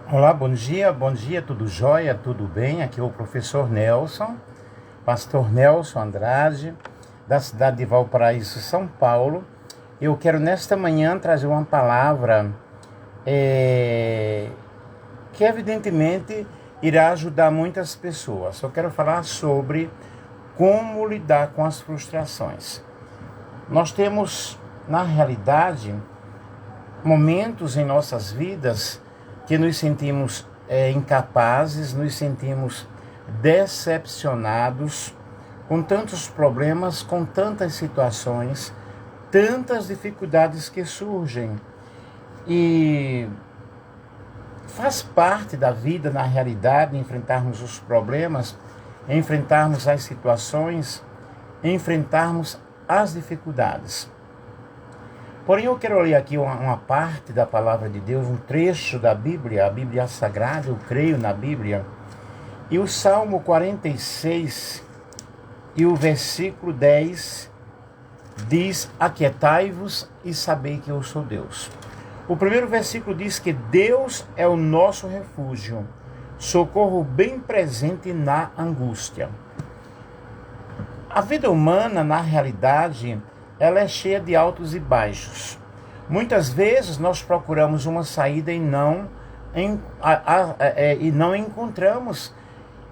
Olá, bom dia, tudo jóia, tudo bem? Aqui é o professor Nelson, pastor Nelson Andrade, da cidade de Valparaíso, São Paulo. Eu quero nesta manhã trazer uma palavra que evidentemente irá ajudar muitas pessoas. Eu quero falar sobre como lidar com as frustrações. Nós temos, na realidade, momentos em nossas vidas que nos sentimos incapazes, nos sentimos decepcionados, com tantos problemas, com tantas situações, tantas dificuldades que surgem. E faz parte da vida, na realidade, enfrentarmos os problemas, enfrentarmos as situações, enfrentarmos as dificuldades. Porém, eu quero ler aqui uma parte da palavra de Deus, um trecho da Bíblia, a Bíblia Sagrada, eu creio na Bíblia. E o Salmo 46 e o versículo 10 diz: aquietai-vos e sabei que eu sou Deus. O primeiro versículo diz que Deus é o nosso refúgio, socorro bem presente na angústia. A vida humana, na realidade, ela é cheia de altos e baixos. Muitas vezes nós procuramos uma saída e não encontramos,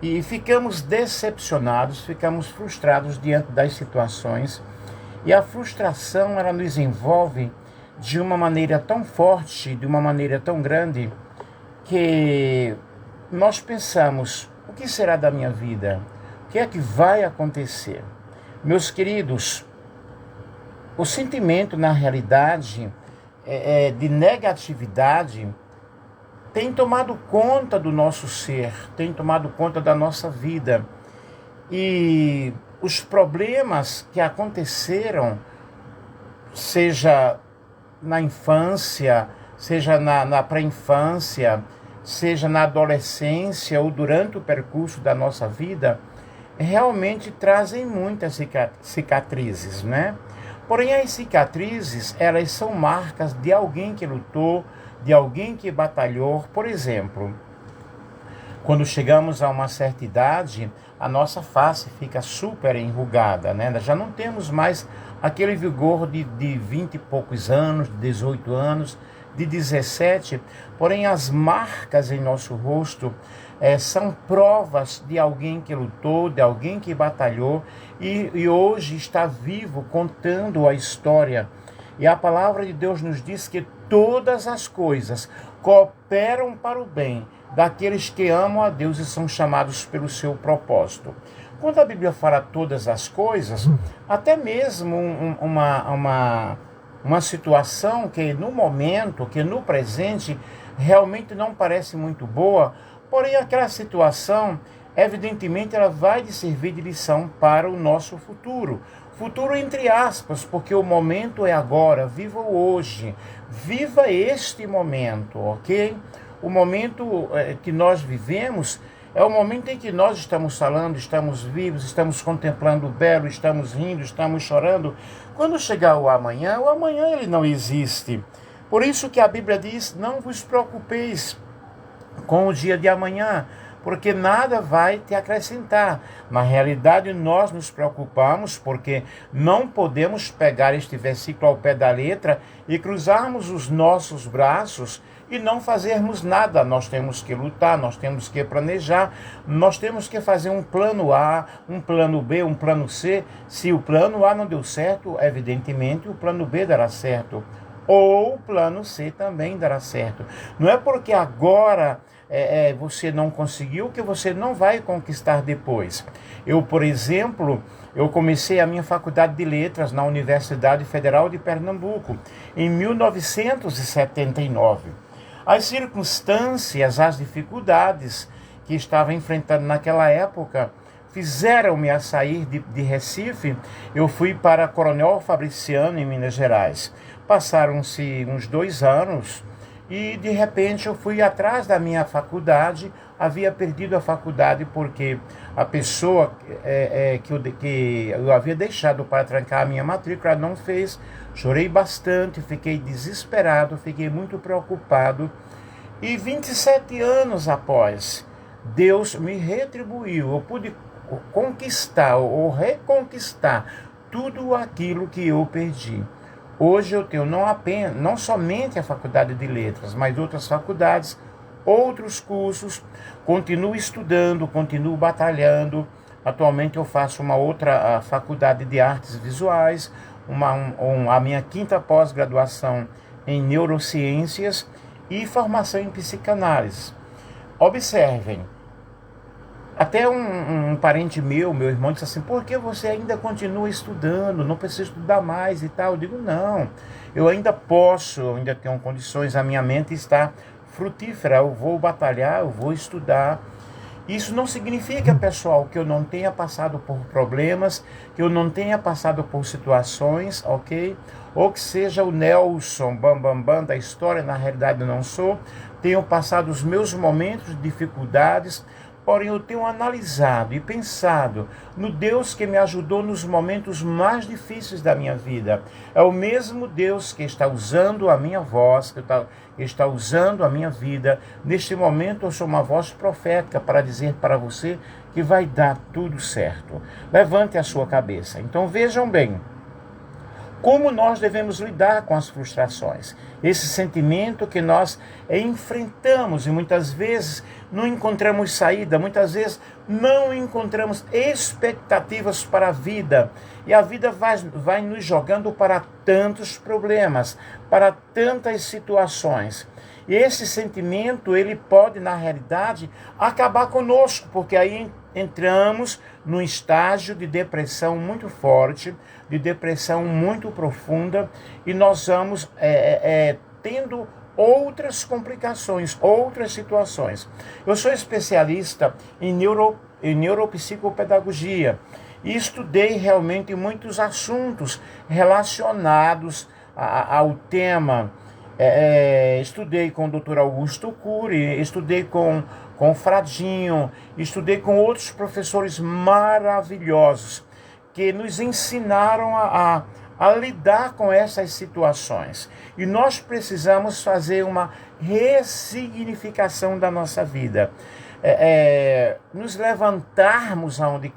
e ficamos decepcionados, ficamos frustrados diante das situações. E a frustração, ela nos envolve de uma maneira tão forte, de uma maneira tão grande, que nós pensamos: o que será da minha vida? O que é que vai acontecer? Meus queridos, o sentimento, na realidade, de negatividade tem tomado conta do nosso ser, tem tomado conta da nossa vida. E os problemas que aconteceram, seja na infância, seja na pré-infância, seja na adolescência ou durante o percurso da nossa vida, realmente trazem muitas cicatrizes, né? Porém, as cicatrizes, elas são marcas de alguém que lutou, de alguém que batalhou. Por exemplo, quando chegamos a uma certa idade, a nossa face fica super enrugada, né? Já não temos mais aquele vigor de 20 e poucos anos, de 18 anos, de 17. Porém, as marcas em nosso rosto são provas de alguém que lutou, de alguém que batalhou e hoje está vivo contando a história. E a palavra de Deus nos diz que todas as coisas cooperam para o bem daqueles que amam a Deus e são chamados pelo seu propósito. Quando a Bíblia fala todas as coisas, até mesmo uma situação que no momento, que no presente, realmente não parece muito boa, porém aquela situação, evidentemente, ela vai servir de lição para o nosso futuro. Futuro entre aspas, porque o momento é agora, viva o hoje, viva este momento, ok? O momento que nós vivemos é o momento em que nós estamos falando, estamos vivos, estamos contemplando o belo, estamos rindo, estamos chorando. Quando chegar o amanhã ele não existe. Por isso que a Bíblia diz: não vos preocupeis com o dia de amanhã, porque nada vai te acrescentar. Na realidade, nós nos preocupamos porque não podemos pegar este versículo ao pé da letra e cruzarmos os nossos braços e não fazermos nada. Nós temos que lutar, nós temos que planejar, nós temos que fazer um plano A, um plano B, um plano C. Se o plano A não deu certo, evidentemente o plano B dará certo. Ou o plano C também dará certo. Não é porque agora você não conseguiu que você não vai conquistar depois. Eu, por exemplo, eu comecei a minha faculdade de letras na Universidade Federal de Pernambuco em 1979. As circunstâncias, as dificuldades que estava enfrentando naquela época fizeram-me a sair de Recife. Eu fui para Coronel Fabriciano, em Minas Gerais. Passaram-se uns 2 anos e, de repente, eu fui atrás da minha faculdade. Havia perdido a faculdade porque a pessoa que eu havia deixado para trancar a minha matrícula não fez. Chorei bastante, fiquei desesperado, fiquei muito preocupado. E 27 anos após, Deus me retribuiu. Eu pude conquistar ou reconquistar tudo aquilo que eu perdi. Hoje eu tenho não somente a faculdade de letras, mas outras faculdades, outros cursos, continuo estudando, continuo batalhando. Atualmente eu faço uma outra faculdade de artes visuais, a minha 5ª pós-graduação em neurociências e formação em psicanálise. Observem, até um parente meu irmão, disse assim: por que você ainda continua estudando? Não precisa estudar mais e tal. Eu digo: não, eu ainda posso, eu ainda tenho condições, a minha mente está frutífera, eu vou batalhar, eu vou estudar. Isso não significa, pessoal, que eu não tenha passado por problemas, que eu não tenha passado por situações, ok? Ou que seja o Nelson Bambambam da história, na realidade eu não sou. Tenho passado os meus momentos de dificuldades, porém eu tenho analisado e pensado no Deus que me ajudou nos momentos mais difíceis da minha vida. É o mesmo Deus que está usando a minha voz, que está usando a minha vida. Neste momento eu sou uma voz profética para dizer para você que vai dar tudo certo. Levante a sua cabeça. Então vejam bem como nós devemos lidar com as frustrações. Esse sentimento que nós enfrentamos e muitas vezes não encontramos saída, muitas vezes não encontramos expectativas para a vida. E a vida vai nos jogando para tantos problemas, para tantas situações. E esse sentimento, ele pode, na realidade, acabar conosco, porque aí entramos num estágio de depressão muito forte, de depressão muito profunda, e nós vamos tendo outras complicações, outras situações. Eu sou especialista em neuropsicopedagogia e estudei realmente muitos assuntos relacionados ao tema. Estudei com o Dr. Augusto Cury, estudei com Fradinho, estudei com outros professores maravilhosos que nos ensinaram a lidar com essas situações. E nós precisamos fazer uma ressignificação da nossa vida. Nos levantarmos aonde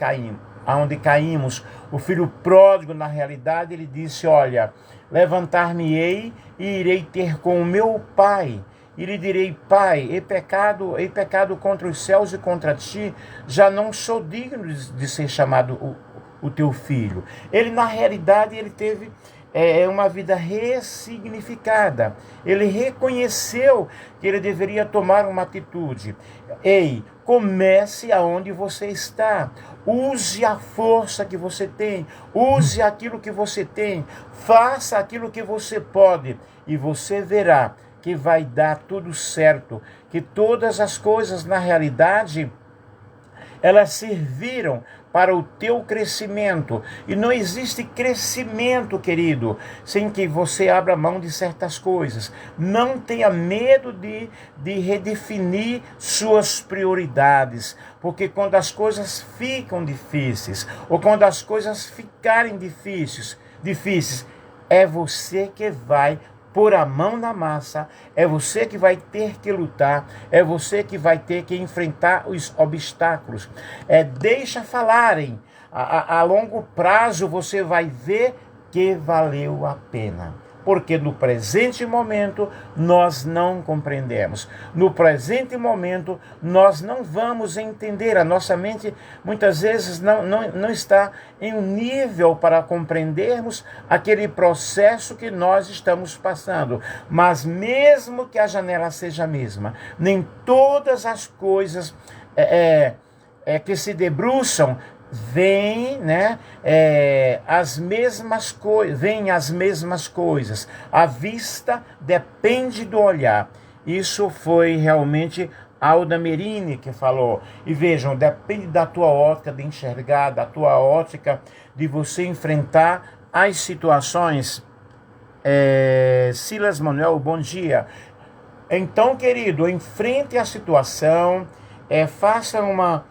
caímos. O filho pródigo, na realidade, ele disse: olha, levantar-me-ei e irei ter com o meu pai. E lhe direi: pai, hei pecado contra os céus e contra ti, já não sou digno de ser chamado o teu filho. Ele, na realidade, ele teve uma vida ressignificada. Ele reconheceu que ele deveria tomar uma atitude. Ei, comece aonde você está. Use a força que você tem. Use aquilo que você tem. Faça aquilo que você pode. E você verá que vai dar tudo certo. Que todas as coisas, na realidade, elas serviram para o teu crescimento. E não existe crescimento, querido, sem que você abra mão de certas coisas. Não tenha medo de redefinir suas prioridades, porque quando as coisas ficam difíceis, ou quando as coisas ficarem difíceis, é você que vai pôr a mão na massa, é você que vai ter que lutar, é você que vai ter que enfrentar os obstáculos. Deixa falarem, a longo prazo você vai ver que valeu a pena. Porque no presente momento nós não compreendemos. No presente momento nós não vamos entender. A nossa mente muitas vezes não está em um nível para compreendermos aquele processo que nós estamos passando. Mas mesmo que a janela seja a mesma, nem todas as coisas que se debruçam vêm as mesmas coisas. A vista depende do olhar. Isso foi realmente Alda Merini que falou. E vejam, depende da tua ótica de enxergar, da tua ótica de você enfrentar as situações. Silas Manuel, bom dia. Então, querido, enfrente a situação, faça uma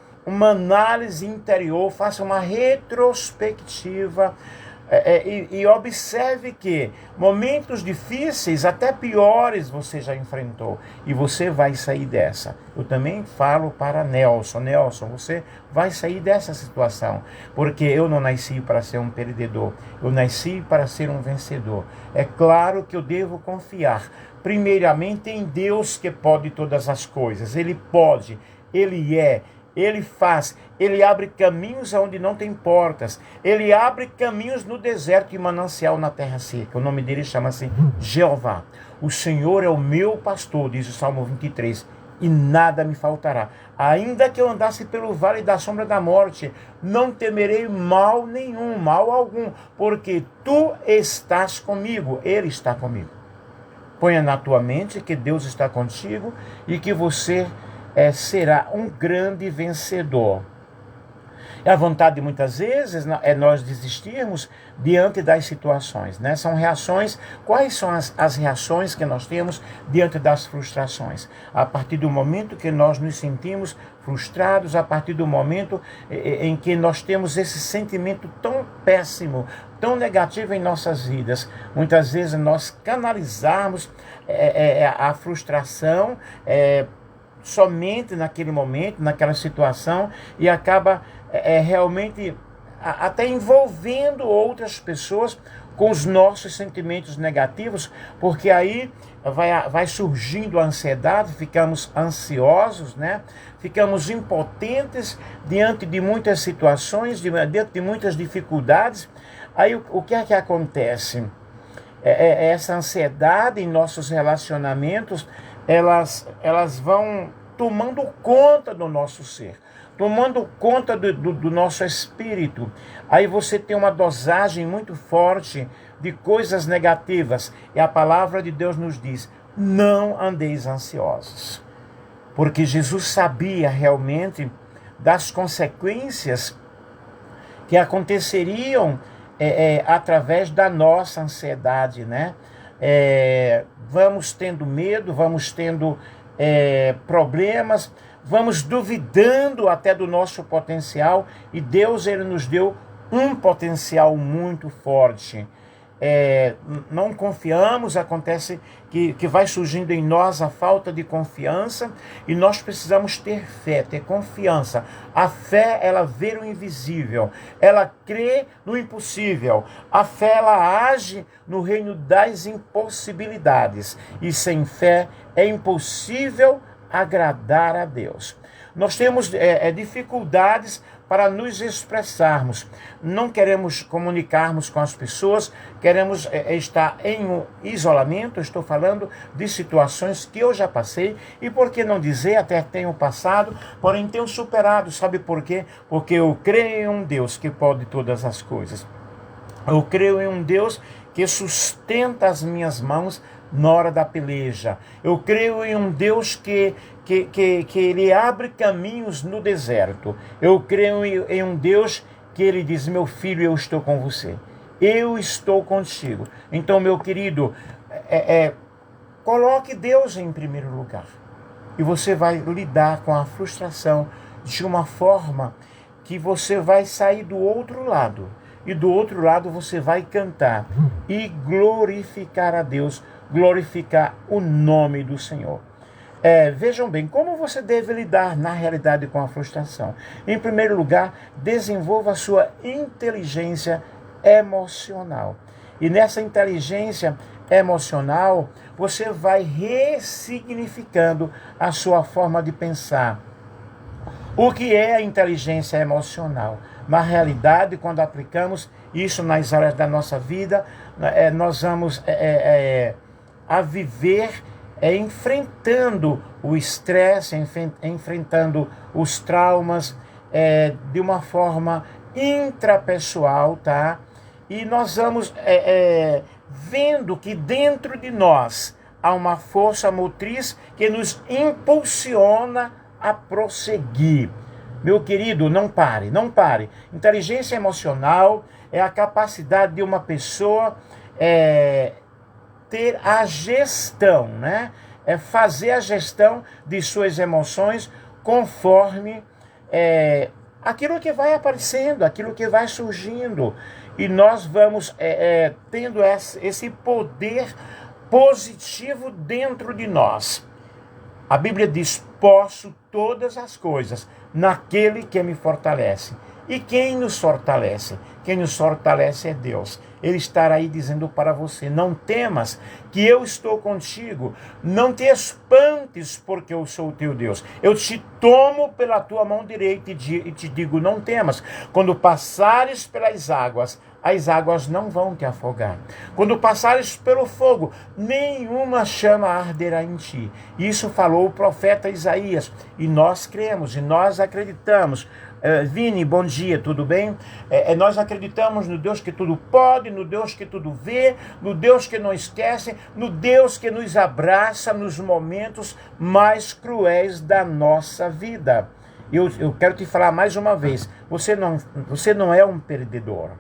análise interior, faça uma retrospectiva, E observe que momentos difíceis, até piores, você já enfrentou. E você vai sair dessa. Eu também falo para Nelson. Nelson, você vai sair dessa situação. Porque eu não nasci para ser um perdedor. Eu nasci para ser um vencedor. É claro que eu devo confiar, primeiramente, em Deus, que pode todas as coisas. Ele pode, Ele é. Ele faz, Ele abre caminhos onde não tem portas. Ele abre caminhos no deserto e manancial na terra seca. O nome dele chama-se Jeová. O Senhor é o meu pastor, diz o Salmo 23, e nada me faltará. Ainda que eu andasse pelo vale da sombra da morte, não temerei mal nenhum, mal algum, porque tu estás comigo, Ele está comigo. Ponha na tua mente que Deus está contigo e que você será um grande vencedor. E a vontade, muitas vezes, é nós desistirmos diante das situações, né? São reações. Quais são as reações que nós temos diante das frustrações? A partir do momento que nós nos sentimos frustrados, a partir do momento em que nós temos esse sentimento tão péssimo, tão negativo em nossas vidas, muitas vezes nós canalizarmos a frustração somente naquele momento, naquela situação, e acaba realmente até envolvendo outras pessoas com os nossos sentimentos negativos, porque aí vai surgindo a ansiedade, ficamos ansiosos, né? Ficamos impotentes diante de muitas situações, diante de muitas dificuldades. Aí o que é que acontece? Essa ansiedade em nossos relacionamentos, elas vão tomando conta do nosso ser, tomando conta do nosso espírito. Aí você tem uma dosagem muito forte de coisas negativas. E a palavra de Deus nos diz: não andeis ansiosos. Porque Jesus sabia realmente das consequências que aconteceriam através da nossa ansiedade, né? Vamos tendo medo, vamos tendo problemas, vamos duvidando até do nosso potencial, e Deus, Ele nos deu um potencial muito forte. Não confiamos, acontece que vai surgindo em nós a falta de confiança, e nós precisamos ter fé, ter confiança. A fé, ela vê o invisível, ela crê no impossível. A fé, ela age no reino das impossibilidades, e sem fé é impossível agradar a Deus. Nós temos dificuldades para nos expressarmos, não queremos comunicarmos com as pessoas, queremos estar em um isolamento. Estou falando de situações que eu já passei, e por que não dizer, até tenho passado, porém tenho superado. Sabe por quê? Porque eu creio em um Deus que pode todas as coisas. Eu creio em um Deus que sustenta as minhas mãos na hora da peleja. Eu creio em um Deus que Ele abre caminhos no deserto. Eu creio em um Deus que Ele diz: meu filho, eu estou com você. Eu estou contigo. Então, meu querido, coloque Deus em primeiro lugar. E você vai lidar com a frustração de uma forma que você vai sair do outro lado. E do outro lado você vai cantar e glorificar a Deus, glorificar o nome do Senhor. Vejam bem, como você deve lidar na realidade com a frustração. Em primeiro lugar, desenvolva a sua inteligência emocional. E nessa inteligência emocional, você vai ressignificando a sua forma de pensar. O que é a inteligência emocional? Na realidade, quando aplicamos isso nas áreas da nossa vida, nós vamos a viver enfrentando o estresse, enfrentando os traumas de uma forma intrapessoal, tá? E nós vamos vendo que dentro de nós há uma força motriz que nos impulsiona a prosseguir. Meu querido, não pare, não pare. Inteligência emocional é a capacidade de uma pessoa ter a gestão, né? Fazer a gestão de suas emoções conforme aquilo que vai aparecendo, aquilo que vai surgindo. e nós vamos tendo esse poder positivo dentro de nós. A Bíblia diz: posso todas as coisas naquele que me fortalece. E quem nos fortalece? Quem nos fortalece é Deus. Ele estará aí dizendo para você: não temas, que eu estou contigo. Não te espantes, porque eu sou o teu Deus. Eu te tomo pela tua mão direita e te digo: não temas. Quando passares pelas águas, as águas não vão te afogar. Quando passares pelo fogo, nenhuma chama arderá em ti. Isso falou o profeta Isaías. E nós cremos, e nós acreditamos. Vini, bom dia, tudo bem? Nós acreditamos no Deus que tudo pode, no Deus que tudo vê, no Deus que não esquece, no Deus que nos abraça nos momentos mais cruéis da nossa vida. Eu quero te falar mais uma vez: você não é um perdedor.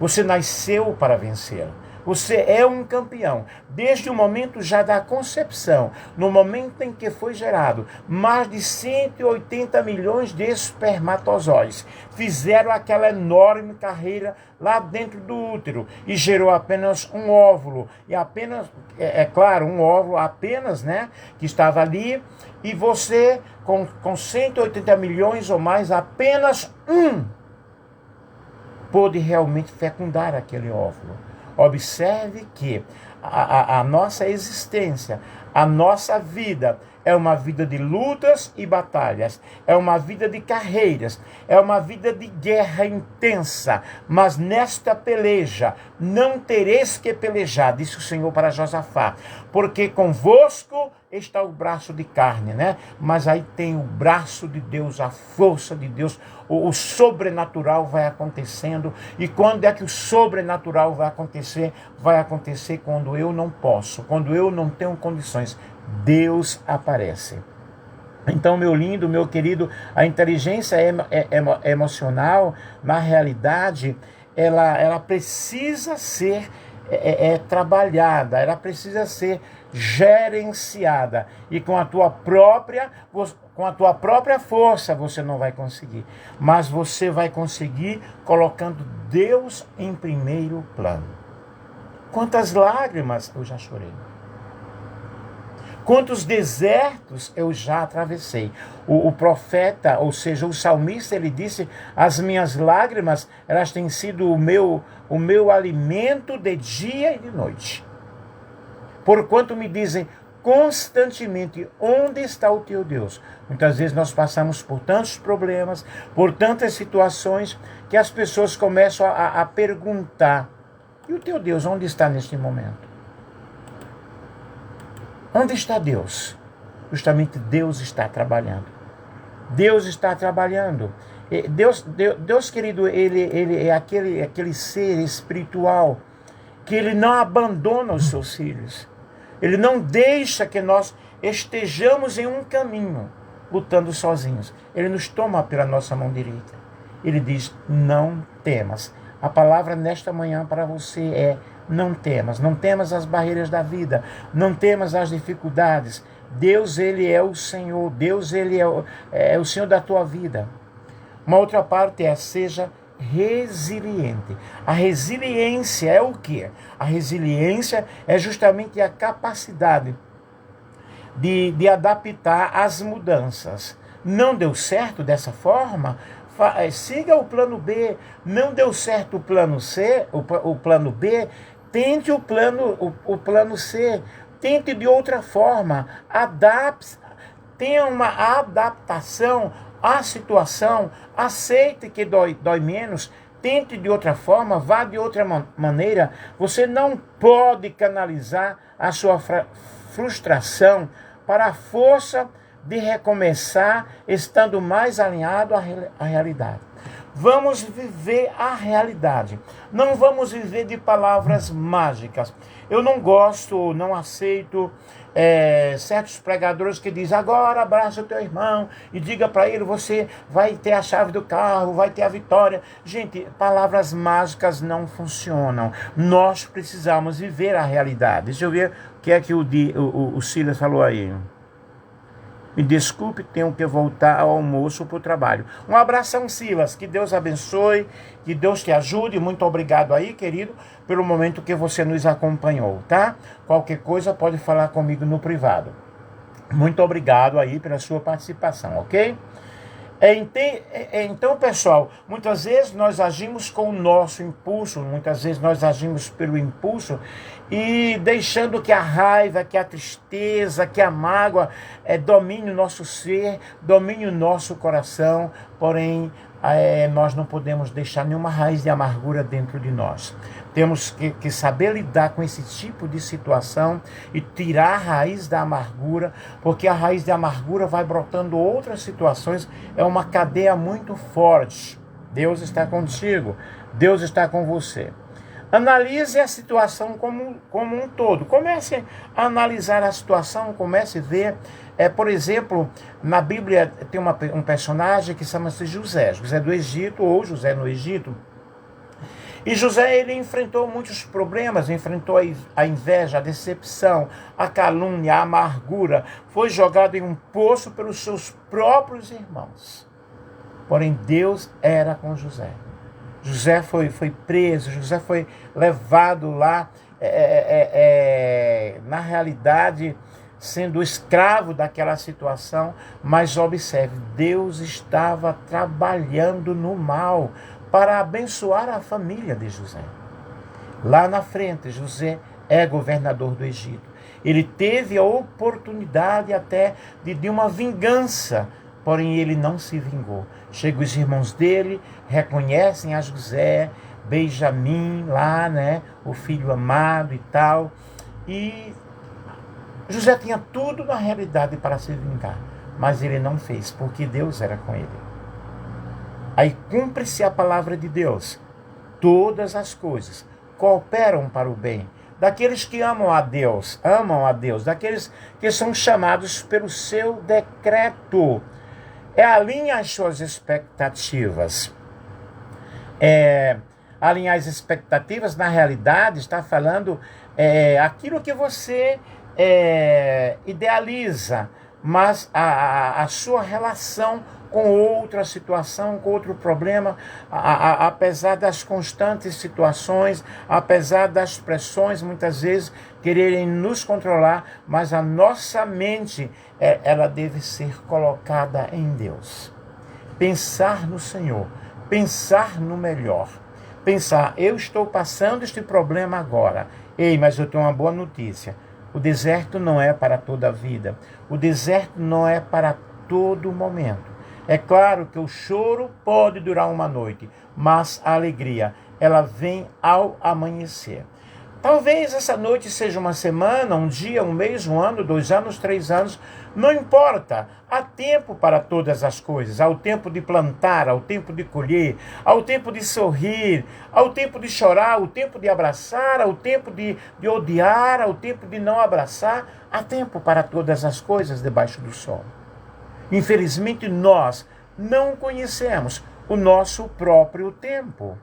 Você nasceu para vencer. Você é um campeão. Desde o momento já da concepção, no momento em que foi gerado, mais de 180 milhões de espermatozoides fizeram aquela enorme carreira lá dentro do útero e gerou apenas um óvulo. E apenas, claro, um óvulo apenas, né, que estava ali. E você, com 180 milhões ou mais, apenas um pôde realmente fecundar aquele óvulo. Observe que a nossa existência, a nossa vida, é uma vida de lutas e batalhas, é uma vida de carreiras, é uma vida de guerra intensa. Mas nesta peleja não tereis que pelejar, disse o Senhor para Josafá, porque convosco está o braço de carne, né? Mas aí tem o braço de Deus, a força de Deus, o sobrenatural vai acontecendo. E quando é que o sobrenatural vai acontecer? Vai acontecer quando eu não posso, quando eu não tenho condições. Deus aparece. Então, meu lindo, meu querido, a inteligência emocional, na realidade, ela precisa ser trabalhada, ela precisa ser gerenciada. E com a tua própria força você não vai conseguir. Mas você vai conseguir colocando Deus em primeiro plano. Quantas lágrimas eu já chorei. Quantos desertos eu já atravessei. O profeta, ou seja, o salmista, ele disse: as minhas lágrimas, elas têm sido o meu alimento de dia e de noite. Porquanto me dizem constantemente: onde está o teu Deus? Muitas vezes nós passamos por tantos problemas, por tantas situações, que as pessoas começam a perguntar: e o teu Deus, onde está neste momento? Onde está Deus? Justamente Deus está trabalhando. Deus está trabalhando. Deus querido, ele é aquele ser espiritual que ele não abandona os seus filhos. Ele não deixa que nós estejamos em um caminho, lutando sozinhos. Ele nos toma pela nossa mão direita. Ele diz: não temas. A palavra nesta manhã para você é: não temas. Não temas as barreiras da vida. Não temas as dificuldades. Deus, ele é o Senhor. Deus, ele é o Senhor da tua vida. Uma outra parte é: seja resiliente. A resiliência é o quê? A resiliência é justamente a capacidade de adaptar às mudanças. Não deu certo dessa forma? Siga o plano B. Não deu certo o plano C, o plano B, tente o plano C. Tente de outra forma. Adapte. Tenha uma adaptação à situação. Aceite que dói menos. Tente de outra forma. Vá de outra maneira. Você não pode canalizar a sua frustração para a força de recomeçar, estando mais alinhado à realidade. Vamos viver a realidade. Não vamos viver de palavras mágicas. Eu não gosto, não aceito certos pregadores que dizem: agora abraça o teu irmão e diga para ele: você vai ter a chave do carro, vai ter a vitória. Gente, palavras mágicas não funcionam. Nós precisamos viver a realidade. Deixa eu ver o que é que o Silas falou aí. Me desculpe, tenho que voltar ao almoço para o trabalho. Um abração, Silas. Que Deus abençoe, que Deus te ajude. Muito obrigado aí, querido, pelo momento que você nos acompanhou, tá? Qualquer coisa pode falar comigo no privado. Muito obrigado aí pela sua participação, ok? Então, pessoal, muitas vezes nós agimos com o nosso impulso, muitas vezes nós agimos pelo impulso e deixando que a raiva, que a tristeza, que a mágoa domine o nosso ser, domine o nosso coração, porém nós não podemos deixar nenhuma raiz de amargura dentro de nós. Temos que saber lidar com esse tipo de situação e tirar a raiz da amargura, porque a raiz da amargura vai brotando outras situações, é uma cadeia muito forte. Deus está contigo, Deus está com você. Analise a situação como um todo. Comece a analisar a situação, comece a ver. Por exemplo, na Bíblia tem um personagem que chama-se José. José do Egito, ou José no Egito. E José, ele enfrentou muitos problemas, enfrentou a inveja, a decepção, a calúnia, a amargura. Foi jogado em um poço pelos seus próprios irmãos. Porém, Deus era com José. José foi preso, José foi levado lá, na realidade, sendo escravo daquela situação. Mas observe, Deus estava trabalhando no mal para abençoar a família de José. Lá na frente, José é governador do Egito. Ele teve a oportunidade até de uma vingança, porém ele não se vingou. Chegam os irmãos dele, reconhecem a José, Benjamim lá, né, o filho amado e tal. E José tinha tudo na realidade para se vingar, mas ele não fez, porque Deus era com ele. Aí cumpre-se a palavra de Deus. Todas as coisas cooperam para o bem daqueles que amam a Deus, daqueles que são chamados pelo seu decreto. Alinha as suas expectativas. Alinhar as expectativas, na realidade, está falando aquilo que você idealiza, mas a sua relação com outra situação, com outro problema, apesar das constantes situações, apesar das pressões, muitas vezes, quererem nos controlar, mas a nossa mente, ela deve ser colocada em Deus. Pensar no Senhor, pensar no melhor. Pensar, eu estou passando este problema agora. Ei, mas eu tenho uma boa notícia. O deserto não é para toda a vida. O deserto não é para todo momento. É claro que o choro pode durar uma noite, mas a alegria, ela vem ao amanhecer. Talvez essa noite seja uma semana, um dia, um mês, um ano, 2 anos, 3 anos, não importa. Há tempo para todas as coisas. Há o tempo de plantar, há o tempo de colher, há o tempo de sorrir, há o tempo de chorar, há o tempo de abraçar, há o tempo de odiar, há o tempo de não abraçar. Há tempo para todas as coisas debaixo do sol. Infelizmente, nós não conhecemos o nosso próprio tempo.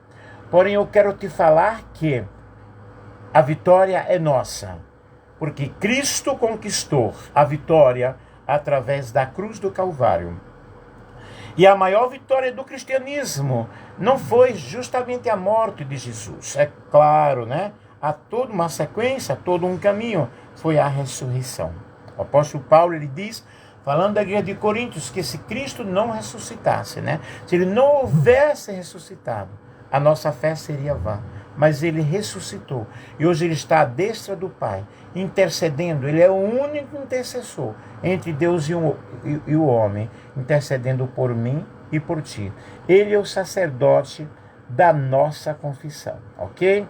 Porém, eu quero te falar que a vitória é nossa, porque Cristo conquistou a vitória através da cruz do Calvário. E a maior vitória do cristianismo não foi justamente a morte de Jesus. É claro, né? Há toda uma sequência, todo um caminho. Foi a ressurreição. O apóstolo Paulo, ele diz, falando da igreja de Coríntios, que se Cristo não ressuscitasse, né? Se ele não houvesse ressuscitado, a nossa fé seria vã. Mas ele ressuscitou. E hoje ele está à destra do Pai, intercedendo. Ele é o único intercessor entre Deus e o homem, intercedendo por mim e por ti. Ele é o sacerdote da nossa confissão, ok?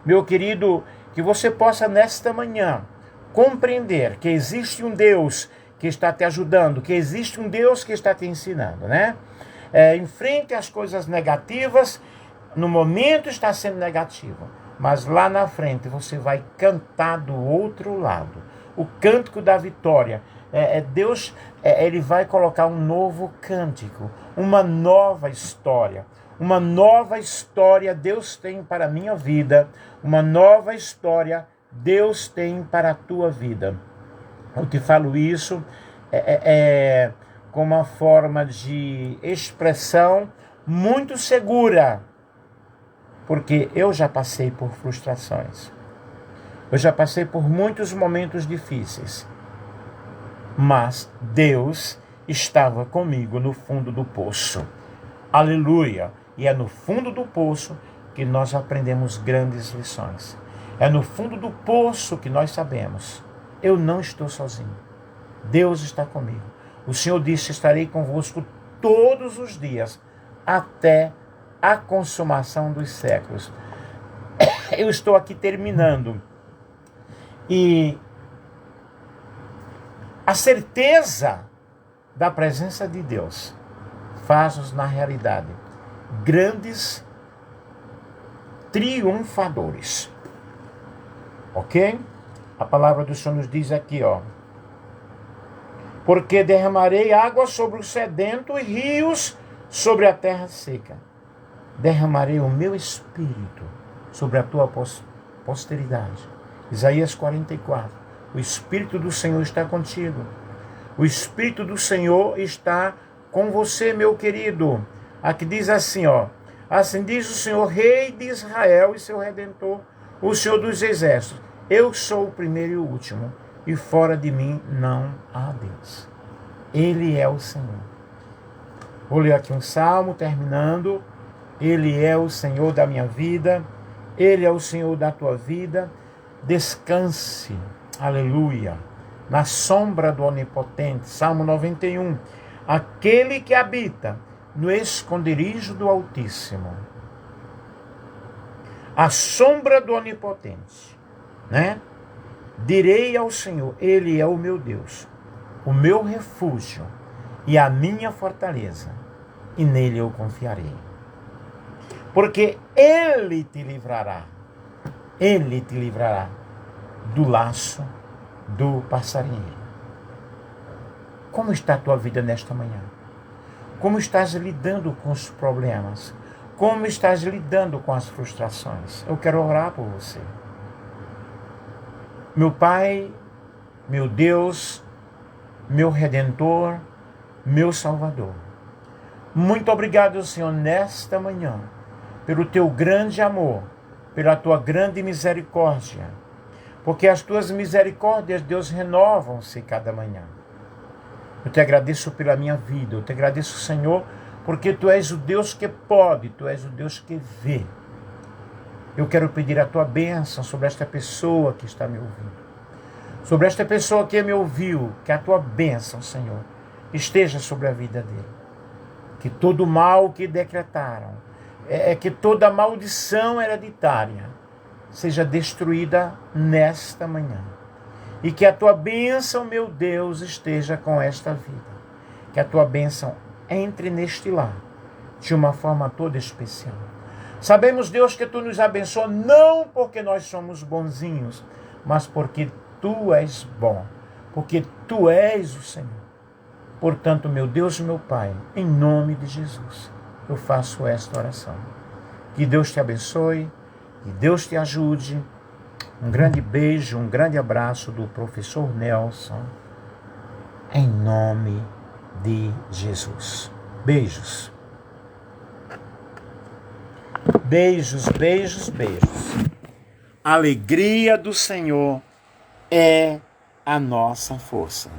Meu querido, que você possa nesta manhã compreender que existe um Deus que está te ajudando, que existe um Deus que está te ensinando, né? Enfrente as coisas negativas. No momento está sendo negativo, mas lá na frente você vai cantar do outro lado. O cântico da vitória. Deus, ele vai colocar um novo cântico, uma nova história. Uma nova história Deus tem para a minha vida. Uma nova história Deus tem para a tua vida. Eu te falo isso com uma forma de expressão muito segura, porque eu já passei por frustrações, eu já passei por muitos momentos difíceis, mas Deus estava comigo no fundo do poço. Aleluia! E é no fundo do poço que nós aprendemos grandes lições. É no fundo do poço que nós sabemos: eu não estou sozinho. Deus está comigo. O Senhor disse: estarei convosco todos os dias, até a consumação dos séculos. Eu estou aqui terminando. E a certeza da presença de Deus faz-nos, na realidade, grandes triunfadores. Ok? A palavra do Senhor nos diz aqui, porque derramarei água sobre o sedento e rios sobre a terra seca. Derramarei o meu espírito sobre a tua posteridade. Isaías 44. O Espírito do Senhor está contigo. O Espírito do Senhor está com você, meu querido. Aqui diz assim, assim diz o Senhor, Rei de Israel e seu Redentor, o Senhor dos Exércitos: eu sou o primeiro e o último, e fora de mim não há Deus. Ele é o Senhor. Vou ler aqui um salmo, terminando. Ele é o Senhor da minha vida. Ele é o Senhor da tua vida. Descanse, aleluia, na sombra do Onipotente. Salmo 91. Aquele que habita no esconderijo do Altíssimo, a sombra do Onipotente, né? Direi ao Senhor: Ele é o meu Deus, o meu refúgio e a minha fortaleza, e nele eu confiarei. Porque Ele te livrará do laço do passarinheiro. Como está a tua vida nesta manhã? Como estás lidando com os problemas? Como estás lidando com as frustrações? Eu quero orar por você. Meu Pai, meu Deus, meu Redentor, meu Salvador, muito obrigado, Senhor, nesta manhã, pelo teu grande amor, pela tua grande misericórdia, porque as tuas misericórdias, Deus, renovam-se cada manhã. Eu te agradeço pela minha vida, eu te agradeço, Senhor, porque tu és o Deus que pode, tu és o Deus que vê. Eu quero pedir a tua bênção sobre esta pessoa que está me ouvindo, sobre esta pessoa que me ouviu, que a tua bênção, Senhor, esteja sobre a vida dele. Que todo mal que decretaram, que toda maldição hereditária seja destruída nesta manhã. E que a tua bênção, meu Deus, esteja com esta vida. Que a tua bênção entre neste lar de uma forma toda especial. Sabemos, Deus, que tu nos abençoa não porque nós somos bonzinhos, mas porque tu és bom, porque tu és o Senhor. Portanto, meu Deus e meu Pai, em nome de Jesus, eu faço esta oração. Que Deus te abençoe, que Deus te ajude. Um grande beijo, um grande abraço do professor Nelson, em nome de Jesus. Beijos. Beijos, beijos, beijos. A alegria do Senhor é a nossa força.